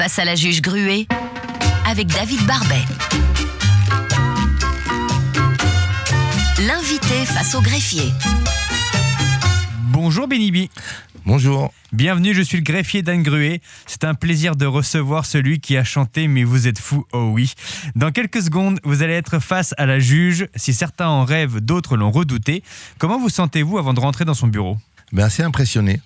face à la juge Gruet avec David Barbet. L'invité face au greffier. Bonjour Benibi. Bonjour. Bienvenue, je suis le greffier d'Anne Gruet. C'est un plaisir de recevoir celui qui a chanté « Mais vous êtes fou, oh oui ». Dans quelques secondes, vous allez être face à la juge. Si certains en rêvent, d'autres l'ont redouté. Comment vous sentez-vous avant de rentrer dans son bureau ? Assez impressionné.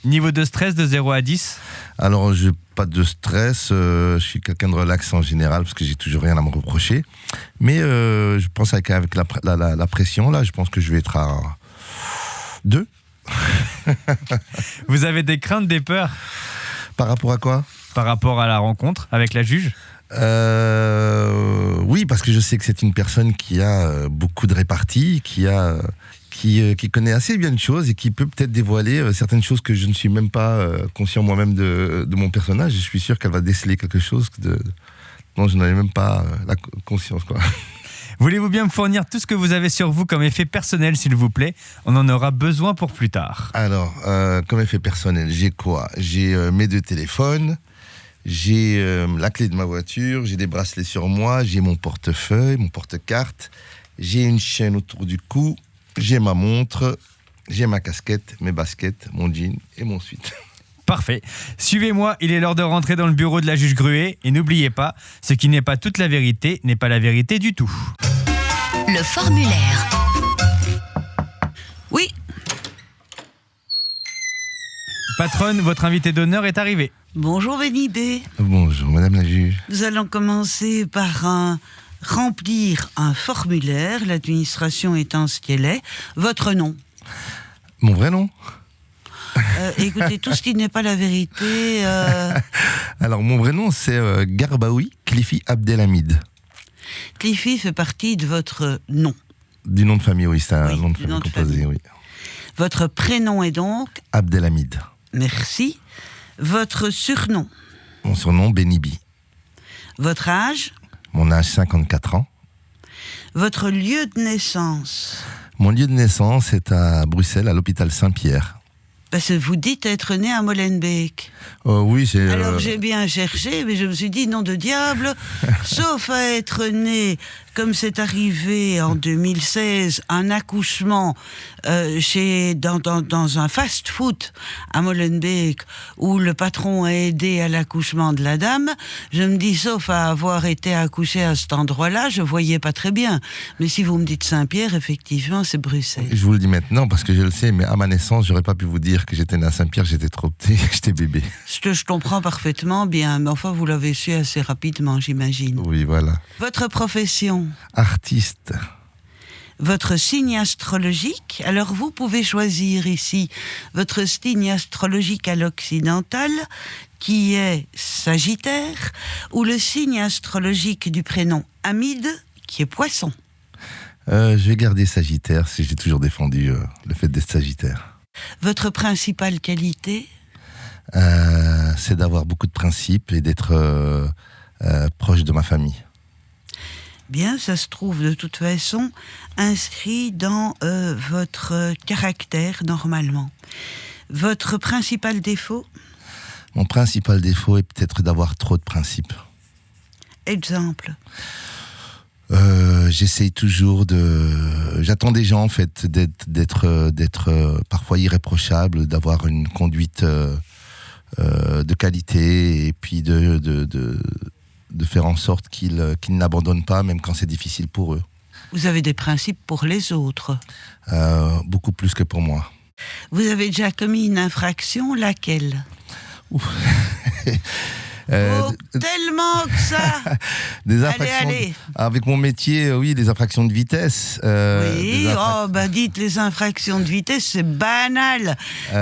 Niveau de stress de 0 à 10 ? Alors, je n'ai pas de stress. Je suis quelqu'un de relax en général parce que j'ai toujours rien à me reprocher. Mais je pense avec la pression, là, je pense que je vais être à 2. Vous avez des craintes, des peurs ? Par rapport à quoi ? Par rapport à la rencontre avec la juge ? Oui, parce que je sais que c'est une personne qui a beaucoup de répartie, qui connaît assez bien de choses et qui peut peut-être dévoiler certaines choses que je ne suis même pas conscient moi-même de mon personnage. Je suis sûr qu'elle va déceler quelque chose dont je n'avais même pas la conscience, quoi. Voulez-vous bien me fournir tout ce que vous avez sur vous comme effet personnel, s'il vous plaît ? On en aura besoin pour plus tard. Alors, comme effet personnel, j'ai quoi ? J'ai mes 2 téléphones, j'ai la clé de ma voiture, j'ai des bracelets sur moi, j'ai mon portefeuille, mon porte-carte, j'ai une chaîne autour du cou, j'ai ma montre, j'ai ma casquette, mes baskets, mon jean et mon sweat. Parfait. Suivez-moi, il est l'heure de rentrer dans le bureau de la juge Gruet. Et n'oubliez pas, ce qui n'est pas toute la vérité n'est pas la vérité du tout. Le formulaire. Oui. Patronne, votre invité d'honneur est arrivé. Bonjour Benny B. Bonjour, madame la juge. Nous allons commencer par remplir un formulaire, l'administration étant ce qu'elle est. Votre nom. Mon vrai nom ? Écoutez, tout ce qui n'est pas la vérité... Alors, mon vrai nom, c'est Garbaoui Cliffy Abdelhamid. Cliffy fait partie de votre nom. Du nom de famille, oui, c'est un Oui, nom de du famille nom de composé, famille. oui. Votre prénom est donc... Abdelhamid. Merci. Votre surnom. Mon surnom, Benibi. Votre âge. Mon âge, 54 ans. Votre lieu de naissance. Mon lieu de naissance est à Bruxelles, à l'hôpital Saint-Pierre. Parce que vous dites être né à Molenbeek. Oui, c'est... Alors j'ai bien cherché, mais je me suis dit, nom de diable, sauf à être né, comme c'est arrivé en 2016, un accouchement dans un fast-food à Molenbeek, où le patron a aidé à l'accouchement de la dame, je me dis, sauf à avoir été accouché à cet endroit-là, je voyais pas très bien. Mais si vous me dites Saint-Pierre, effectivement, c'est Bruxelles. Je vous le dis maintenant, parce que je le sais, mais à ma naissance, j'aurais pas pu vous dire que j'étais né à Saint-Pierre, j'étais trop petit, j'étais bébé. Ce que je comprends parfaitement bien, mais enfin, vous l'avez su assez rapidement, j'imagine. Oui, voilà. Votre profession ? Artiste. Votre signe astrologique ? Alors vous pouvez choisir ici votre signe astrologique à l'occidental, qui est Sagittaire, ou le signe astrologique du prénom Hamid, qui est Poisson. Je vais garder Sagittaire, si j'ai toujours défendu le fait d'être Sagittaire. Votre principale qualité ? C'est d'avoir beaucoup de principes et d'être proche de ma famille. Bien, ça se trouve de toute façon inscrit dans votre caractère normalement. Votre principal défaut ? Mon principal défaut est peut-être d'avoir trop de principes. Exemple ? J'essaye toujours j'attends des gens en fait d'être parfois irréprochables, d'avoir une conduite de qualité et puis de faire en sorte qu'ils n'abandonnent pas même quand c'est difficile pour eux. Vous avez des principes pour les autres ? Beaucoup plus que pour moi. Vous avez déjà commis une infraction, laquelle ? Tellement que ça. Des infractions. Allez. Avec mon métier, oui, des infractions de vitesse. Oui, dites les infractions de vitesse, c'est banal.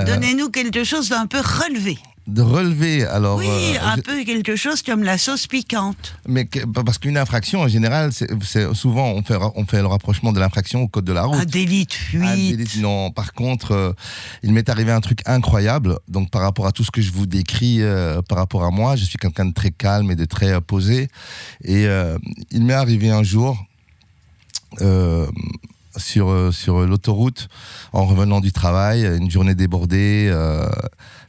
Donnez-nous quelque chose d'un peu relevé. De relever, alors... Oui, un peu quelque chose comme la sauce piquante. Mais parce qu'une infraction, en général, c'est souvent, on fait le rapprochement de l'infraction au code de la route. Un délit de fuite. Non, par contre, il m'est arrivé un truc incroyable. Donc, par rapport à tout ce que je vous décris, par rapport à moi, je suis quelqu'un de très calme et de très posé. Et il m'est arrivé un jour sur l'autoroute en revenant du travail, une journée débordée,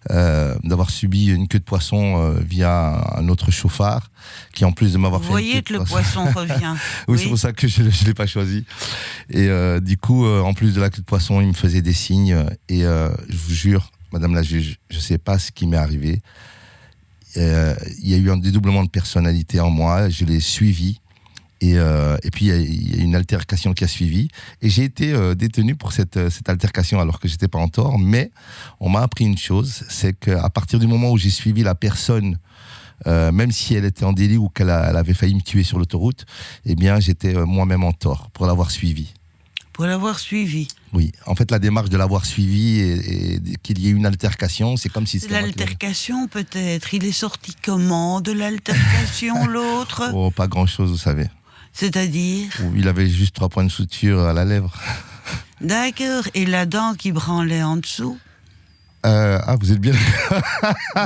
d'avoir subi une queue de poisson via un autre chauffard qui en plus de m'avoir Vous fait voyez que le poisson revient. oui, c'est pour ça que je ne l'ai pas choisi. Et du coup, en plus de la queue de poisson, il me faisait des signes. Et je vous jure, Madame la juge, je ne sais pas ce qui m'est arrivé. Il y a eu un dédoublement de personnalité en moi. Je l'ai suivi. Et puis, il y a une altercation qui a suivi. Et j'ai été détenu pour cette altercation alors que je n'étais pas en tort. Mais on m'a appris une chose, c'est qu'à partir du moment où j'ai suivi la personne, même si elle était en délit ou qu'elle avait failli me tuer sur l'autoroute, eh bien, j'étais moi-même en tort pour l'avoir suivi. Pour l'avoir suivi. Oui, en fait, la démarche de l'avoir suivi et qu'il y ait une altercation, c'est comme si c'était... L'altercation, peut-être. Il est sorti comment de l'altercation, l'autre? Oh, pas grand-chose, vous savez. C'est-à-dire? Il avait juste 3 points de suture à la lèvre. D'accord. Et la dent qui branlait en dessous? Vous êtes bien...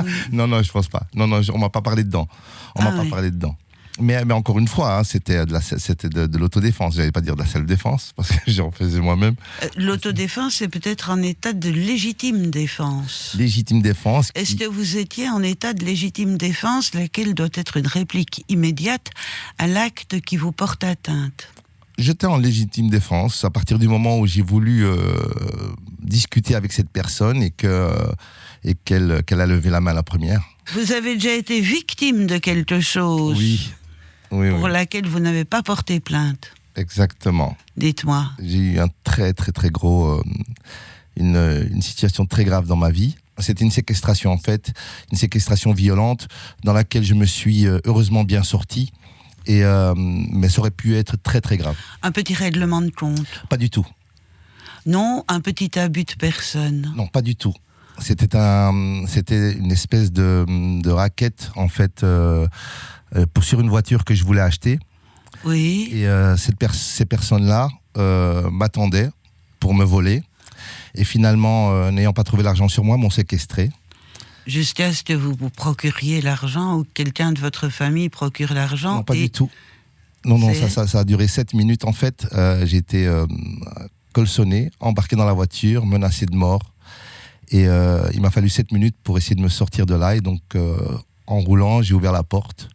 Oui. Non, je pense pas. Non, on m'a pas parlé de dents. On m'a pas parlé de dents. Mais encore une fois, hein, c'était de l'autodéfense. J'allais pas dire de la self-défense, parce que j'en faisais moi-même. L'autodéfense, c'est peut-être un état de légitime défense. Légitime défense. Est-ce que vous étiez en état de légitime défense, laquelle doit être une réplique immédiate à l'acte qui vous porte atteinte? J'étais en légitime défense à partir du moment où j'ai voulu discuter avec cette personne et qu'elle a levé la main la première. Vous avez déjà été victime de quelque chose pour laquelle vous n'avez pas porté plainte? Exactement. Dites-moi. J'ai eu un très très très gros, une situation très grave dans ma vie. C'était une séquestration en fait, une séquestration violente dans laquelle je me suis heureusement bien sorti. Mais ça aurait pu être très très grave. Un petit règlement de compte? Pas du tout. Non, un petit abus de personne? Non, pas du tout. C'était une espèce de racket en fait sur une voiture que je voulais acheter. Oui. Et ces personnes-là m'attendaient pour me voler. Et finalement, n'ayant pas trouvé l'argent sur moi, m'ont séquestré. Jusqu'à ce que vous procuriez l'argent ou que quelqu'un de votre famille procure l'argent? Non, pas du tout. Non, ça a duré 7 minutes en fait. J'ai été colçonné, embarqué dans la voiture, menacé de mort. Et il m'a fallu 7 minutes pour essayer de me sortir de là. Et donc, en roulant, j'ai ouvert la porte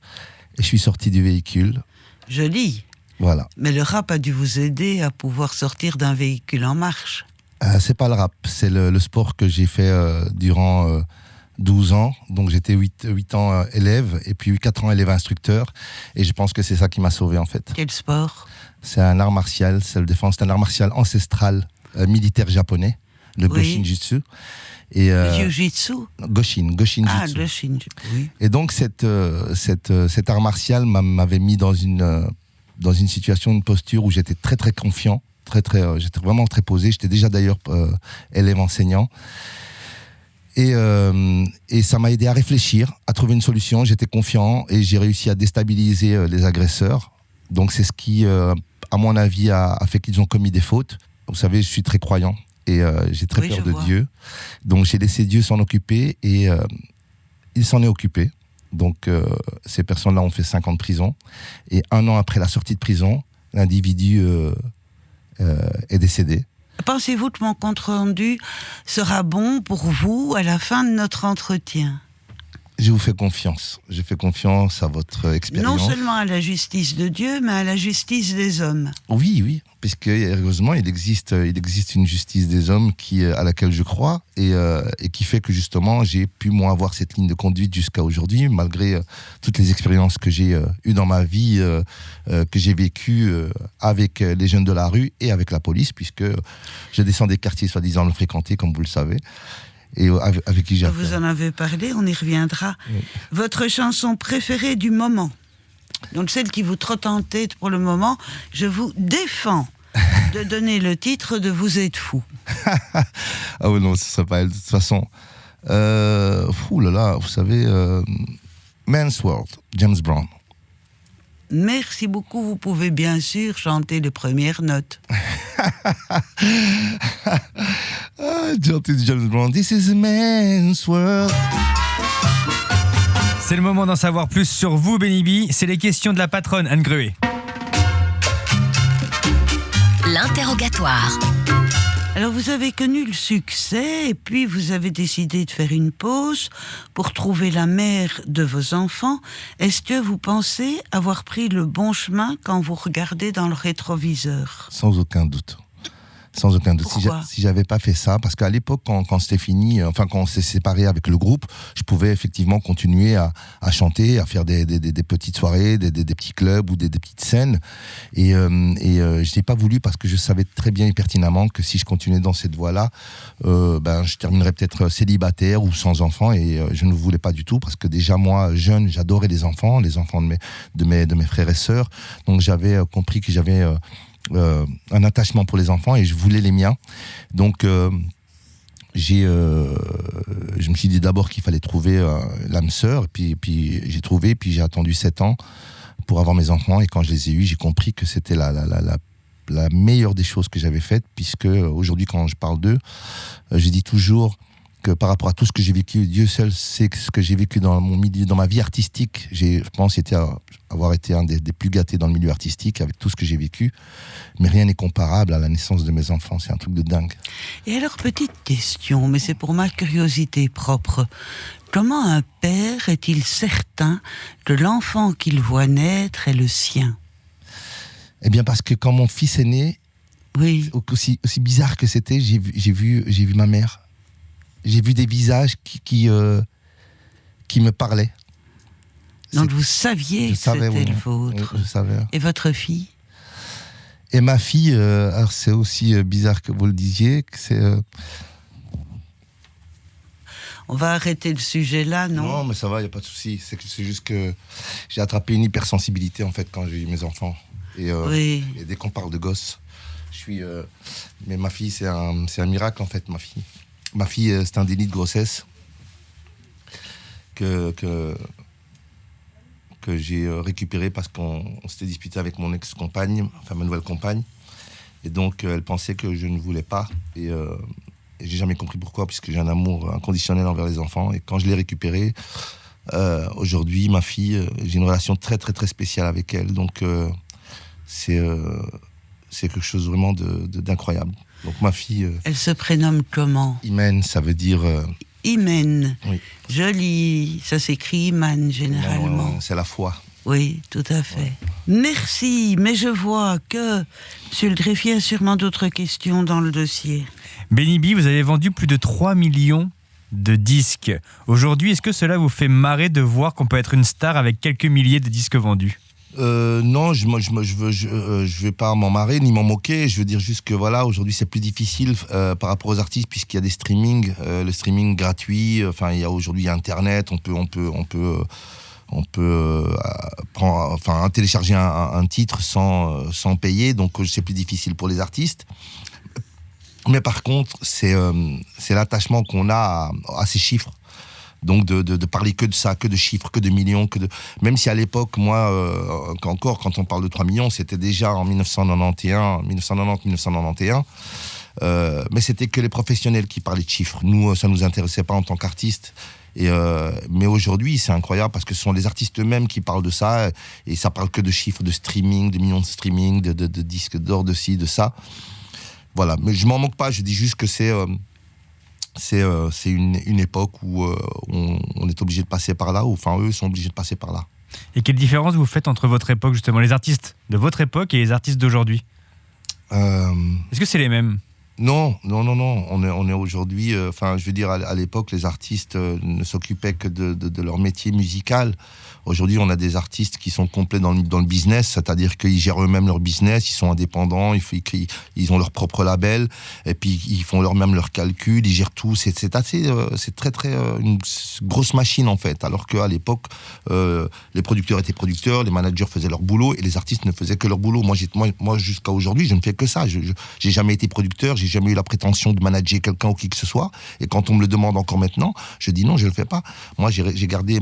et je suis sorti du véhicule. Joli. Voilà. Mais le rap a dû vous aider à pouvoir sortir d'un véhicule en marche. C'est pas le rap, c'est le sport que j'ai fait durant 12 ans. Donc j'étais 8 ans élève et puis 4 ans élève instructeur. Et je pense que c'est ça qui m'a sauvé en fait. Quel sport? C'est un art martial, self-défense. C'est un art martial ancestral militaire japonais, le Goshin Jutsu. Et Jiu-jitsu? Goshin Jutsu. Ah, Goshin, oui. Et donc cet art martial m'avait mis dans une situation, une posture où j'étais très très confiant, j'étais vraiment très posé. J'étais déjà d'ailleurs élève enseignant. Et ça m'a aidé à réfléchir, à trouver une solution. J'étais confiant et j'ai réussi à déstabiliser les agresseurs. Donc c'est ce qui, à mon avis, a fait qu'ils ont commis des fautes. Vous savez, je suis très croyant et j'ai très peur de Dieu. Donc j'ai laissé Dieu s'en occuper et il s'en est occupé. Donc ces personnes-là ont fait 5 ans de prison. Et 1 an après la sortie de prison, l'individu est décédé. Pensez-vous que mon compte-rendu sera bon pour vous à la fin de notre entretien? Je vous fais confiance. Je fais confiance à votre expérience. Non seulement à la justice de Dieu, mais à la justice des hommes. Oui, puisque heureusement il existe une justice des hommes à laquelle je crois et qui fait que justement j'ai pu moi avoir cette ligne de conduite jusqu'à aujourd'hui, malgré toutes les expériences que j'ai eues dans ma vie, que j'ai vécues avec les jeunes de la rue et avec la police, puisque je descends des quartiers soi-disant le fréquentés, comme vous le savez. Et avec qui j'ai affaire. Vous en avez parlé, on y reviendra. Oui. Votre chanson préférée du moment, donc celle qui vous trotte en tête pour le moment, je vous défends de donner le titre de Vous êtes fou. Ah oui, non, ce ne serait pas elle. De toute façon, fou là là, vous savez, Man's World, James Brown. Merci beaucoup, vous pouvez bien sûr chanter les premières notes. Chanter James Brown, This is a man's world. C'est le moment d'en savoir plus sur vous, Benny B. C'est les questions de la patronne Anne Gruet. L'interrogatoire. Alors vous avez connu le succès et puis vous avez décidé de faire une pause pour trouver la mère de vos enfants. Est-ce que vous pensez avoir pris le bon chemin quand vous regardez dans le rétroviseur ? Sans aucun doute. Sans aucun doute. Pourquoi ? Si j'avais pas fait ça, parce qu'à l'époque, quand c'était fini, enfin quand on s'est séparé avec le groupe, je pouvais effectivement continuer à chanter, à faire des petites soirées, des petits clubs ou des petites scènes. Et je n'ai pas voulu parce que je savais très bien et pertinemment que si je continuais dans cette voie-là, je terminerais peut-être célibataire ou sans enfant. Et je ne voulais pas du tout parce que déjà moi, jeune, j'adorais les enfants de mes frères et sœurs. Donc j'avais compris que j'avais un attachement pour les enfants et je voulais les miens. Donc je me suis dit d'abord qu'il fallait trouver l'âme sœur, puis j'ai trouvé, puis j'ai attendu 7 ans pour avoir mes enfants, et quand je les ai eus, j'ai compris que c'était la meilleure des choses que j'avais faites, puisque aujourd'hui quand je parle d'eux, je dis toujours que par rapport à tout ce que j'ai vécu, Dieu seul sait ce que j'ai vécu dans mon milieu, dans ma vie artistique. Je pense avoir été un des plus gâtés dans le milieu artistique avec tout ce que j'ai vécu. Mais rien n'est comparable à la naissance de mes enfants. C'est un truc de dingue. Et alors, petite question, mais c'est pour ma curiosité propre. Comment un père est-il certain que l'enfant qu'il voit naître est le sien ? Eh bien, parce que quand mon fils est né, oui. aussi bizarre que c'était, j'ai vu ma mère. J'ai vu des visages qui me parlaient. Donc vous saviez que c'était oui, le vôtre. Oui, je savais. Et votre fille ? Et ma fille, alors c'est aussi bizarre que vous le disiez, que c'est... On va arrêter le sujet là, non ? Non, mais ça va, il n'y a pas de souci. C'est juste que j'ai attrapé une hypersensibilité en fait quand j'ai eu mes enfants. Et dès qu'on parle de gosses, je suis... mais ma fille, c'est un miracle en fait, ma fille. Ma fille, c'est un déni de grossesse que j'ai récupéré parce qu'on s'était disputé avec mon ex-compagne, enfin ma nouvelle compagne. Et donc, elle pensait que je ne voulais pas. Et j'ai jamais compris pourquoi, puisque j'ai un amour inconditionnel envers les enfants. Et quand je l'ai récupéré, aujourd'hui, ma fille, j'ai une relation très, très, très spéciale avec elle. Donc, c'est quelque chose vraiment d'incroyable. Donc ma fille... Elle se prénomme comment ? Imen, ça veut dire... Imen. Oui. Joli. Ça s'écrit Iman, généralement. Non, c'est la foi. Oui, tout à fait. Ouais. Merci, mais je vois que monsieur le greffier a sûrement d'autres questions dans le dossier. Benny B, vous avez vendu plus de 3 millions de disques. Aujourd'hui, est-ce que cela vous fait marrer de voir qu'on peut être une star avec quelques milliers de disques vendus ? Non, je vais pas m'en marrer ni m'en moquer. Je veux dire juste que voilà, aujourd'hui c'est plus difficile par rapport aux artistes puisqu'il y a des streamings, le streaming gratuit. Enfin, aujourd'hui il y a Internet, on peut télécharger un titre sans payer. Donc c'est plus difficile pour les artistes. Mais par contre, c'est l'attachement qu'on a à ces chiffres. Donc de parler que de ça, que de chiffres, que de millions, même si à l'époque, moi, quand on parle de 3 millions, c'était déjà en 1990-1991, mais c'était que les professionnels qui parlaient de chiffres. Nous, ça nous intéressait pas en tant qu'artistes. Mais aujourd'hui, c'est incroyable parce que ce sont les artistes eux-mêmes qui parlent de ça, et ça parle que de chiffres, de streaming, de millions de streaming, de disques d'or, de ci, de ça. Voilà, mais je m'en moque pas, je dis juste que c'est une époque où on est obligé de passer par là, ou enfin eux sont obligés de passer par là. Et quelle différence vous faites entre votre époque, justement, les artistes de votre époque et les artistes d'aujourd'hui ? Est-ce que c'est les mêmes ? Non. On est aujourd'hui... je veux dire, à l'époque, les artistes ne s'occupaient que de leur métier musical. Aujourd'hui, on a des artistes qui sont complets dans le business, c'est-à-dire qu'ils gèrent eux-mêmes leur business, ils sont indépendants, ils ont leur propre label, et puis ils font eux-mêmes leurs calculs, ils gèrent tout. C'est très très une grosse machine en fait. Alors qu'à l'époque, les producteurs étaient producteurs, les managers faisaient leur boulot et les artistes ne faisaient que leur boulot. Moi jusqu'à aujourd'hui, je ne fais que ça. J'ai jamais été producteur, j'ai jamais eu la prétention de manager quelqu'un ou qui que ce soit. Et quand on me le demande encore maintenant, je dis non, je le fais pas. Moi, j'ai gardé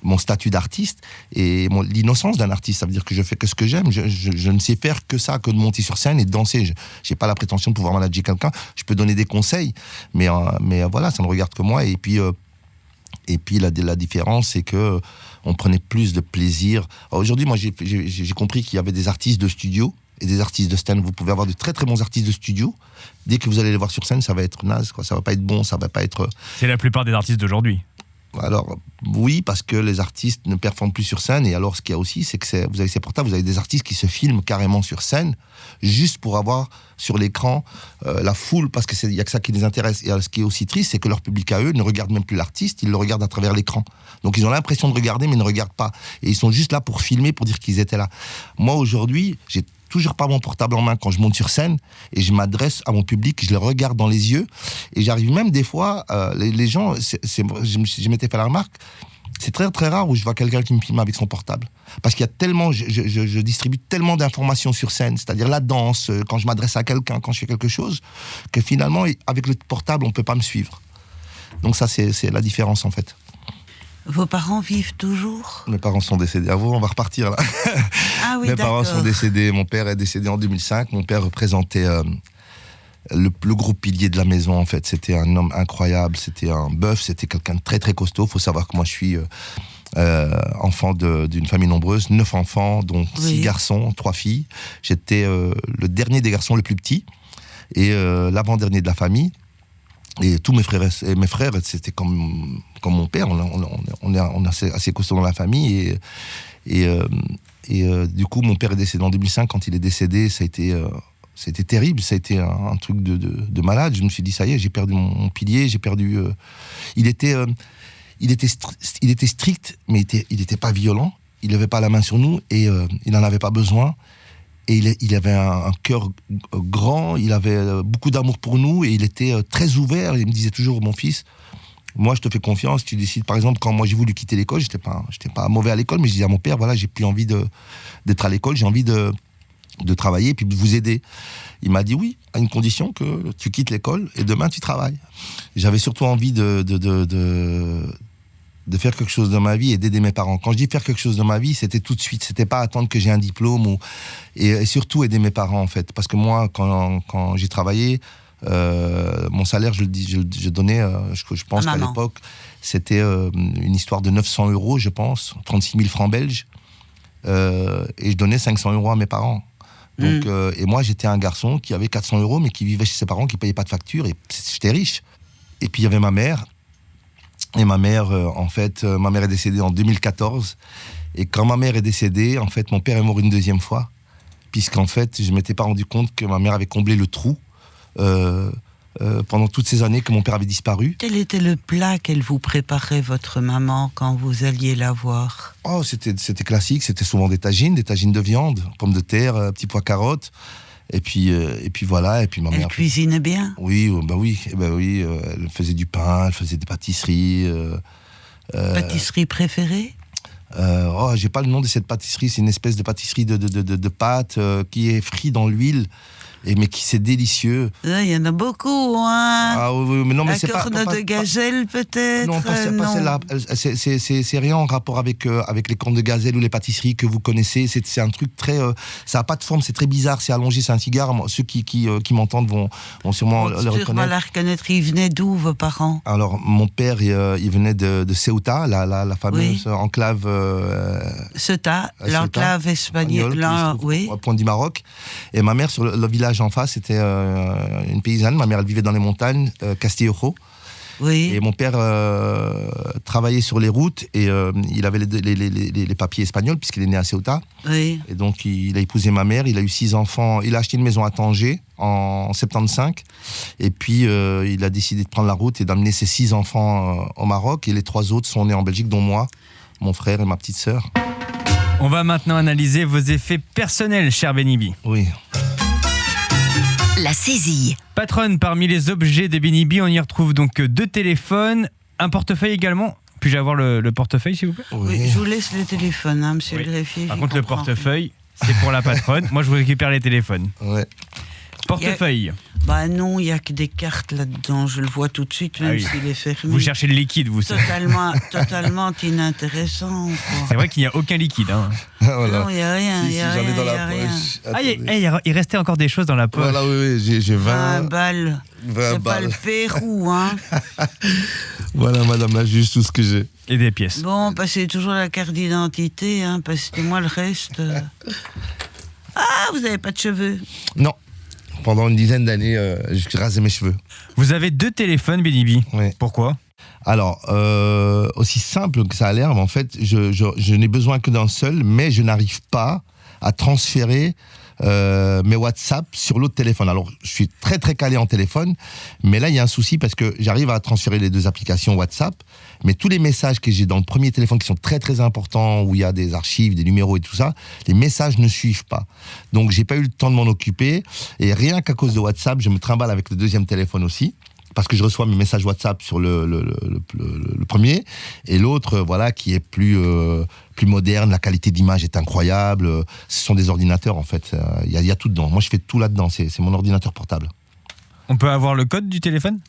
mon statut d'artiste et l'innocence d'un artiste. Ça veut dire que je fais que ce que j'aime. Je ne sais faire que ça, que de monter sur scène et de danser. Je n'ai pas la prétention de pouvoir manager quelqu'un. Je peux donner des conseils, mais voilà, ça ne regarde que moi. Et puis la différence, c'est que on prenait plus de plaisir. Alors aujourd'hui, moi, j'ai compris qu'il y avait des artistes de studio et des artistes de scène. Vous pouvez avoir de très très bons artistes de studio. Dès que vous allez les voir sur scène, ça va être naze, quoi. Ça va pas être bon, ça va pas être... C'est la plupart des artistes d'aujourd'hui. Alors, oui, parce que les artistes ne performent plus sur scène. Et alors, ce qu'il y a aussi, c'est que vous avez ces portables, vous avez des artistes qui se filment carrément sur scène, juste pour avoir sur l'écran la foule, parce qu'il n'y a que ça qui les intéresse. Et alors, ce qui est aussi triste, c'est que leur public à eux ne regarde même plus l'artiste, ils le regardent à travers l'écran. Donc, ils ont l'impression de regarder, mais ils ne regardent pas. Et ils sont juste là pour filmer, pour dire qu'ils étaient là. Moi, aujourd'hui, j'ai toujours pas mon portable en main quand je monte sur scène et je m'adresse à mon public, je les regarde dans les yeux et j'arrive même des fois, les gens, je m'étais fait la remarque, c'est très très rare où je vois quelqu'un qui me filme avec son portable parce qu'il y a tellement, je distribue tellement d'informations sur scène, c'est-à-dire la danse, quand je m'adresse à quelqu'un, quand je fais quelque chose, que finalement avec le portable on peut pas me suivre. Donc ça c'est la différence en fait. Vos parents vivent toujours? Mes parents sont décédés. À vous, on va repartir là. Ah oui, Mes d'accord. parents sont décédés. Mon père est décédé en 2005. Mon père représentait le gros pilier de la maison, en fait. C'était un homme incroyable. C'était un bœuf. C'était quelqu'un de très, très costaud. Il faut savoir que moi, je suis enfant d'une famille nombreuse. 9 enfants, dont 6 garçons, 3 filles. J'étais le dernier des garçons, le plus petit. Et l'avant-dernier de la famille. Et tous mes frères, c'était comme mon père. On est assez costaud dans la famille. Et du coup, mon père est décédé en 2005. Quand il est décédé, ça a été terrible. Ça a été un truc de malade. Je me suis dit, ça y est, j'ai perdu mon pilier. J'ai perdu. Il était strict, mais il était pas violent. Il levait pas la main sur nous et il n'en avait pas besoin. Et il avait un cœur grand, il avait beaucoup d'amour pour nous et il était très ouvert. Il me disait toujours, mon fils, moi je te fais confiance, tu décides. Par exemple, quand moi j'ai voulu quitter l'école, j'étais pas mauvais à l'école, mais je disais à mon père, voilà, j'ai plus envie d'être à l'école, j'ai envie de travailler et puis de vous aider. Il m'a dit oui, à une condition que tu quittes l'école et demain tu travailles. J'avais surtout envie de faire quelque chose dans ma vie et d'aider mes parents. Quand je dis faire quelque chose dans ma vie, c'était tout de suite. C'était pas attendre que j'ai un diplôme et surtout aider mes parents, en fait. Parce que moi, quand j'ai travaillé, mon salaire, je donnais, je pense qu'à l'époque, c'était une histoire de 900 €, je pense, 36 000 francs belges. Et je donnais 500 € à mes parents. Donc, et moi, j'étais un garçon qui avait 400 €, mais qui vivait chez ses parents, qui payait pas de facture. Et j'étais riche. Et puis, il y avait ma mère. Et ma mère, ma mère est décédée en 2014. Et quand ma mère est décédée, en fait, mon père est mort une deuxième fois. Puisqu'en fait, je ne m'étais pas rendu compte que ma mère avait comblé le trou pendant toutes ces années que mon père avait disparu. Quel était le plat qu'elle vous préparait, votre maman, quand vous alliez la voir? Oh, c'était classique. C'était souvent des tagines de viande, pommes de terre, petits pois carottes. Et puis voilà. Et puis ma mère. Elle cuisinait bien? Oui, oui. Elle faisait du pain, elle faisait des pâtisseries. Pâtisserie préférée? J'ai pas le nom de cette pâtisserie. C'est une espèce de pâtisserie de pâte qui est frite dans l'huile. Mais qui c'est délicieux. Il y en a beaucoup, hein. Ah oui, mais non, mais c'est pas... La corne de gazelle, peut-être? Non, pas celle-là. C'est rien en rapport avec les cornes de gazelle ou les pâtisseries que vous connaissez. C'est un truc très... ça n'a pas de forme, c'est très bizarre, c'est allongé, c'est un cigare. Ceux qui m'entendent vont sûrement le reconnaître. On va la reconnaître. Ils venaient d'où, vos parents? Alors, mon père, il venait de Ceuta, la fameuse enclave... Ceuta, l'enclave espagnole, oui. Au point du Maroc. Et ma mère, sur le village en face, c'était une paysanne. Ma mère, elle vivait dans les montagnes, Castillojo. Oui. Et mon père travaillait sur les routes et il avait les papiers espagnols puisqu'il est né à Ceuta. Oui. Et donc, il a épousé ma mère. Il a eu 6 enfants. Il a acheté une maison à Tanger en 75. Et puis, il a décidé de prendre la route et d'amener ses 6 enfants au Maroc. Et les 3 autres sont nés en Belgique, dont moi, mon frère et ma petite sœur. On va maintenant analyser vos effets personnels, cher Benibi. Oui. La saisie. Patronne, parmi les objets de Benibi, on y retrouve donc 2 téléphones, un portefeuille également. Puis-je avoir le portefeuille, s'il vous plaît? Oui, je vous laisse le téléphone, hein, monsieur le greffier. Par contre, le portefeuille, c'est pour la patronne. Moi, je vous récupère les téléphones. Ouais. Portefeuille. Bah non, il n'y a que des cartes là-dedans. Je le vois tout de suite, même s'il est fermé. Vous cherchez le liquide, vous. Totalement inintéressant. Quoi. C'est vrai qu'il n'y a aucun liquide. Hein. Voilà. Non, il n'y a rien. Si, j'en ai dans la poche. Il restait encore des choses dans la poche. Voilà, oui, j'ai 20 balles. 20 c'est pas balles. le Pérou, hein. Voilà, madame la juge, tout ce que j'ai. Et des pièces. Bon, passez toujours la carte d'identité, hein. Passez-moi le reste. Ah, vous n'avez pas de cheveux. Non. Pendant une dizaine d'années, je rasais mes cheveux. Vous avez 2 téléphones, Benny B. Oui. Pourquoi ? Alors, aussi simple que ça a l'air, mais en fait, je n'ai besoin que d'un seul, mais je n'arrive pas à transférer mes WhatsApp sur l'autre téléphone. Alors, je suis très très calé en téléphone, mais là, il y a un souci parce que j'arrive à transférer les 2 applications WhatsApp, mais tous les messages que j'ai dans le premier téléphone qui sont très très importants, où il y a des archives, des numéros et tout ça, les messages ne suivent pas. Donc, j'ai pas eu le temps de m'en occuper, et rien qu'à cause de WhatsApp, je me trimballe avec le 2e téléphone aussi, parce que je reçois mes messages WhatsApp sur le premier, et l'autre, voilà, qui est plus moderne, la qualité d'image est incroyable, ce sont des ordinateurs en fait, il y a tout dedans. Moi je fais tout là-dedans, c'est mon ordinateur portable. On peut avoir le code du téléphone ?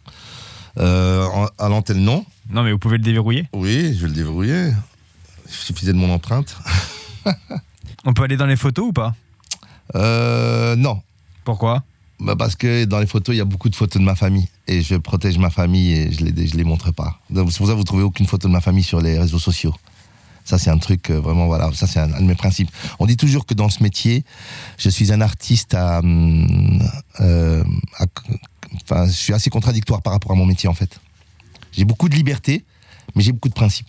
À l'antenne, non. Non, mais vous pouvez le déverrouiller ? Oui, je vais le déverrouiller. Il suffisait de mon empreinte. On peut aller dans les photos ou pas ? Non. Pourquoi ? Parce que dans les photos, il y a beaucoup de photos de ma famille. Et je protège ma famille et je les montre pas. Donc, c'est pour ça que vous ne trouvez aucune photo de ma famille sur les réseaux sociaux. Ça, c'est un truc, vraiment, voilà. Ça, c'est un de mes principes. On dit toujours que dans ce métier, je suis un artiste je suis assez contradictoire par rapport à mon métier, en fait. J'ai beaucoup de liberté, mais j'ai beaucoup de principes.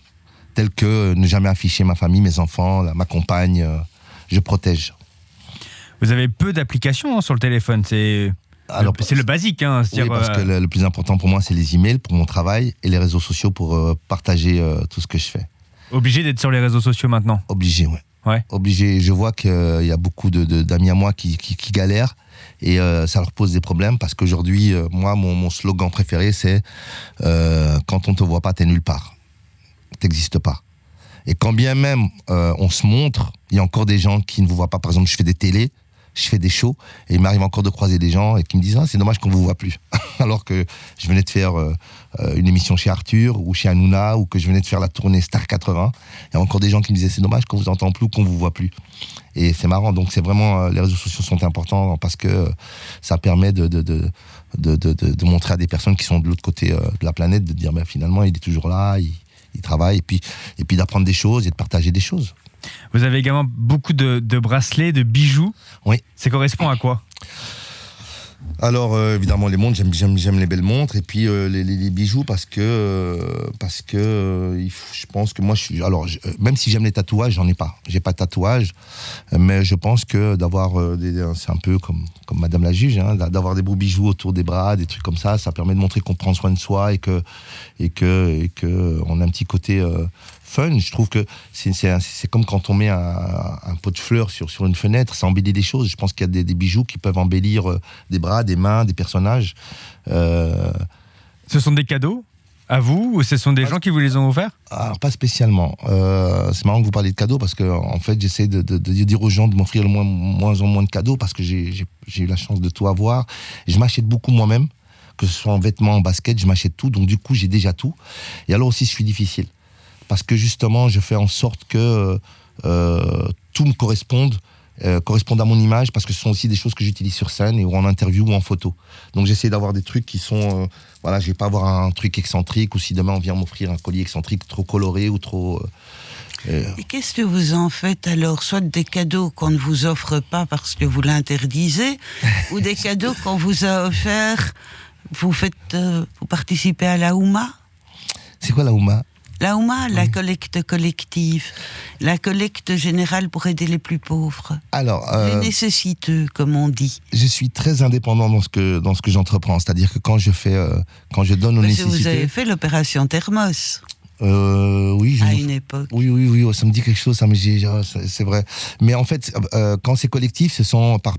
Tels que ne jamais afficher ma famille, mes enfants, ma compagne. Je protège. Vous avez peu d'applications sur le téléphone, c'est le basique. Hein, oui, parce que le plus important pour moi, c'est les emails pour mon travail et les réseaux sociaux pour partager tout ce que je fais. Obligé d'être sur les réseaux sociaux maintenant ? Obligé, ouais. Ouais. Obligé. Je vois qu'il y a beaucoup d'amis à moi qui galèrent et ça leur pose des problèmes parce qu'aujourd'hui, moi, mon slogan préféré, c'est quand on te voit pas, t'es nulle part. T'existes pas. Et quand bien même on se montre, il y a encore des gens qui ne vous voient pas. Par exemple, je fais des télés, je fais des shows, et il m'arrive encore de croiser des gens et qui me disent « Ah, c'est dommage qu'on ne vous voit plus ». Alors que je venais de faire une émission chez Arthur ou chez Hanouna, ou que je venais de faire la tournée Star 80. Il y a encore des gens qui me disaient « C'est dommage qu'on ne vous entend plus ou qu'on ne vous voit plus ». Et c'est marrant, donc c'est vraiment... les réseaux sociaux sont importants parce que ça permet de montrer à des personnes qui sont de l'autre côté de la planète, de dire « Finalement, il est toujours là, il travaille », et puis d'apprendre des choses et de partager des choses. Vous avez également beaucoup de bracelets, de bijoux. Oui. Ça correspond à quoi ? Alors évidemment les montres, j'aime les belles montres, et puis les bijoux parce que je pense que moi même si j'aime les tatouages, j'ai pas de tatouage, mais je pense que d'avoir c'est un peu comme Madame la juge, hein, d'avoir des beaux bijoux autour des bras, des trucs comme ça permet de montrer qu'on prend soin de soi et que on a un petit côté fun. Je trouve que c'est comme quand on met un pot de fleurs sur une fenêtre, ça embellit des choses. Je pense qu'il y a des bijoux qui peuvent embellir des bras, des mains, des personnages. Ce sont des cadeaux à vous, ou ce sont des gens qui vous les ont offerts ? Alors, pas spécialement. C'est marrant que vous parliez de cadeaux parce que en fait, j'essaie de dire aux gens de m'offrir le moins en moins de cadeaux parce que j'ai eu la chance de tout avoir. Et je m'achète beaucoup moi-même, que ce soit en vêtements, en basket, je m'achète tout. Donc du coup, j'ai déjà tout. Et alors aussi, je suis difficile. Parce que justement, je fais en sorte que tout me corresponde à mon image, parce que ce sont aussi des choses que j'utilise sur scène, et ou en interview ou en photo. Donc j'essaie d'avoir des trucs qui sont... je vais pas avoir un truc excentrique, ou si demain on vient m'offrir un collier excentrique trop coloré ou trop... Et qu'est-ce que vous en faites alors ? Soit des cadeaux qu'on ne vous offre pas parce que vous l'interdisez, ou des cadeaux qu'on vous a offerts, vous participez à la Houma ? C'est quoi la Houma ? La Houma, la collecte collective, la collecte générale pour aider les plus pauvres, les nécessiteux, comme on dit. Je suis très indépendant dans ce que j'entreprends, c'est-à-dire que quand je donne aux nécessités... Vous avez fait l'opération Thermos. Oui, à une époque. Oui, ça me dit quelque chose, ça, mais c'est vrai. Mais en fait, quand c'est collectif, ce sont par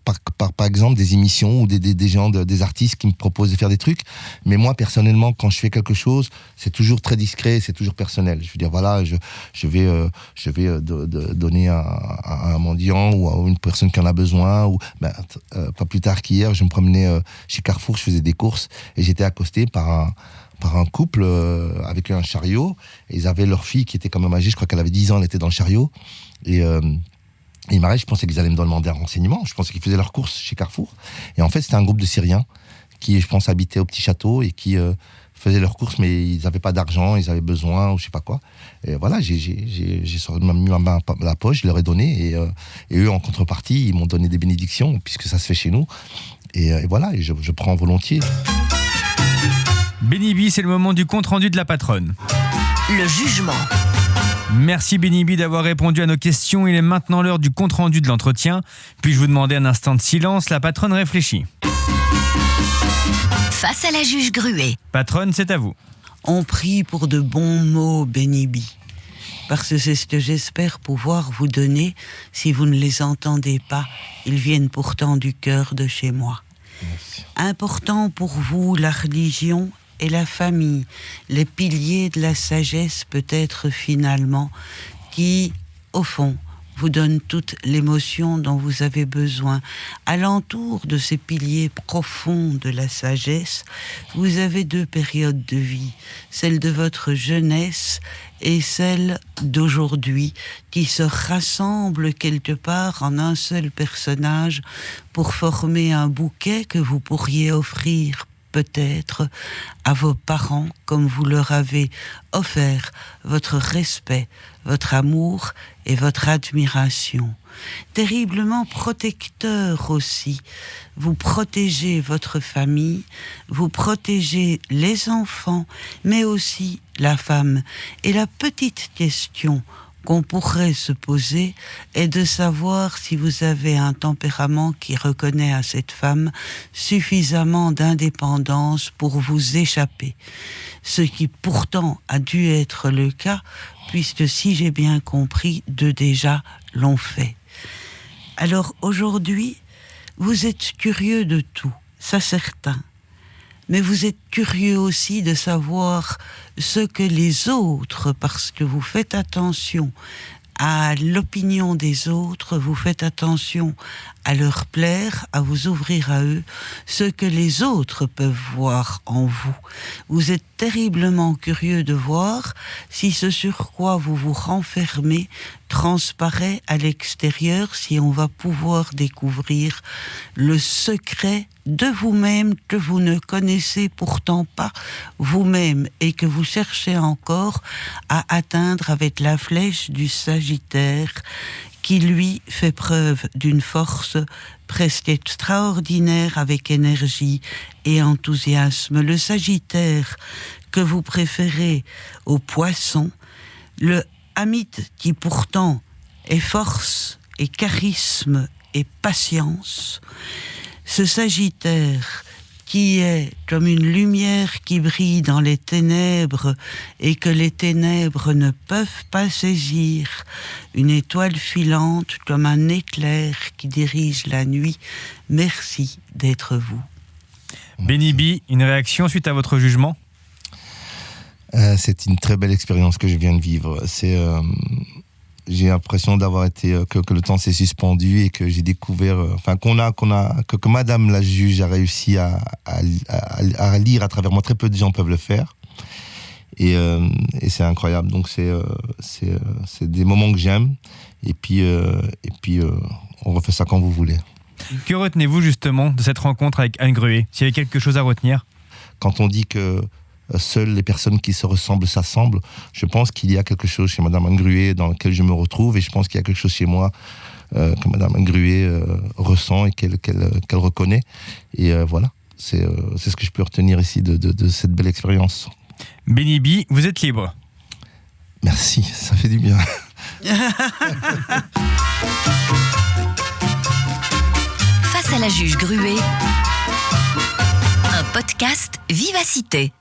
exemple des émissions ou des gens, des artistes qui me proposent de faire des trucs. Mais moi, personnellement, quand je fais quelque chose, c'est toujours très discret, c'est toujours personnel. Je veux dire, voilà, je vais donner à un mendiant ou à une personne qui en a besoin. Pas plus tard qu'hier, je me promenais chez Carrefour, je faisais des courses et j'étais accosté par un couple avec un chariot, et ils avaient leur fille qui était quand même âgée, je crois qu'elle avait 10 ans, elle était dans le chariot, et ils m'arrêtent, je pensais qu'ils allaient me demander un renseignement, je pensais qu'ils faisaient leurs courses chez Carrefour, et en fait c'était un groupe de Syriens qui, je pense, habitaient au petit château et qui faisaient leurs courses, mais ils n'avaient pas d'argent, ils avaient besoin, ou je sais pas quoi. Et voilà, j'ai mis ma main à la poche, je leur ai donné, et eux, en contrepartie, ils m'ont donné des bénédictions, puisque ça se fait chez nous. Et voilà, et je prends volontiers. Benny B, c'est le moment du compte-rendu de la patronne. Le jugement. Merci Benny B d'avoir répondu à nos questions. Il est maintenant l'heure du compte-rendu de l'entretien. Puis-je vous demander un instant de silence? La patronne réfléchit. Face à la juge Gruet. Patronne, c'est à vous. On prie pour de bons mots, Benny B, parce que c'est ce que j'espère pouvoir vous donner. Si vous ne les entendez pas, ils viennent pourtant du cœur de chez moi. Merci. Important pour vous, la religion et la famille, les piliers de la sagesse peut-être finalement, qui, au fond, vous donnent toute l'émotion dont vous avez besoin. Alentour de ces piliers profonds de la sagesse, vous avez 2 périodes de vie, celle de votre jeunesse et celle d'aujourd'hui, qui se rassemblent quelque part en un seul personnage pour former un bouquet que vous pourriez offrir peut-être à vos parents comme vous leur avez offert votre respect, votre amour et votre admiration. Terriblement protecteur aussi. Vous protégez votre famille, vous protégez les enfants, mais aussi la femme. Et la petite question qu'on pourrait se poser est de savoir si vous avez un tempérament qui reconnaît à cette femme suffisamment d'indépendance pour vous échapper. Ce qui pourtant a dû être le cas, puisque si j'ai bien compris, 2 déjà l'ont fait. Alors aujourd'hui, vous êtes curieux de tout, ça certain. Mais vous êtes curieux aussi de savoir ce que les autres, parce que vous faites attention à l'opinion des autres, vous faites attention à leur plaire, à vous ouvrir à eux, ce que les autres peuvent voir en vous. Vous êtes terriblement curieux de voir si ce sur quoi vous vous renfermez transparaît à l'extérieur, si on va pouvoir découvrir le secret de vous-même que vous ne connaissez pourtant pas vous-même et que vous cherchez encore à atteindre avec la flèche du Sagittaire qui lui fait preuve d'une force presque extraordinaire avec énergie et enthousiasme. Le Sagittaire que vous préférez au Poisson, le Hamite qui pourtant est force et charisme et patience, ce Sagittaire qui est comme une lumière qui brille dans les ténèbres et que les ténèbres ne peuvent pas saisir, une étoile filante comme un éclair qui dirige la nuit. Merci d'être vous. Benny B, une réaction suite à votre jugement? C'est une très belle expérience que je viens de vivre. J'ai l'impression d'avoir été que le temps s'est suspendu et que j'ai découvert, que Madame la juge a réussi à lire à travers moi. Très peu de gens peuvent le faire, et c'est incroyable. Donc c'est des moments que j'aime. Et puis on refait ça quand vous voulez. Que retenez-vous justement de cette rencontre avec Anne Gruet? S'il y avait quelque chose à retenir? Quand on dit que seules les personnes qui se ressemblent s'assemblent, je pense qu'il y a quelque chose chez Madame Anne Gruet dans lequel je me retrouve, et je pense qu'il y a quelque chose chez moi que Madame Anne Gruet ressent et qu'elle reconnaît. Et voilà, c'est ce que je peux retenir ici de cette belle expérience. Benny B, vous êtes libre. Merci, ça fait du bien. Face à la juge Gruet. Un podcast Vivacité.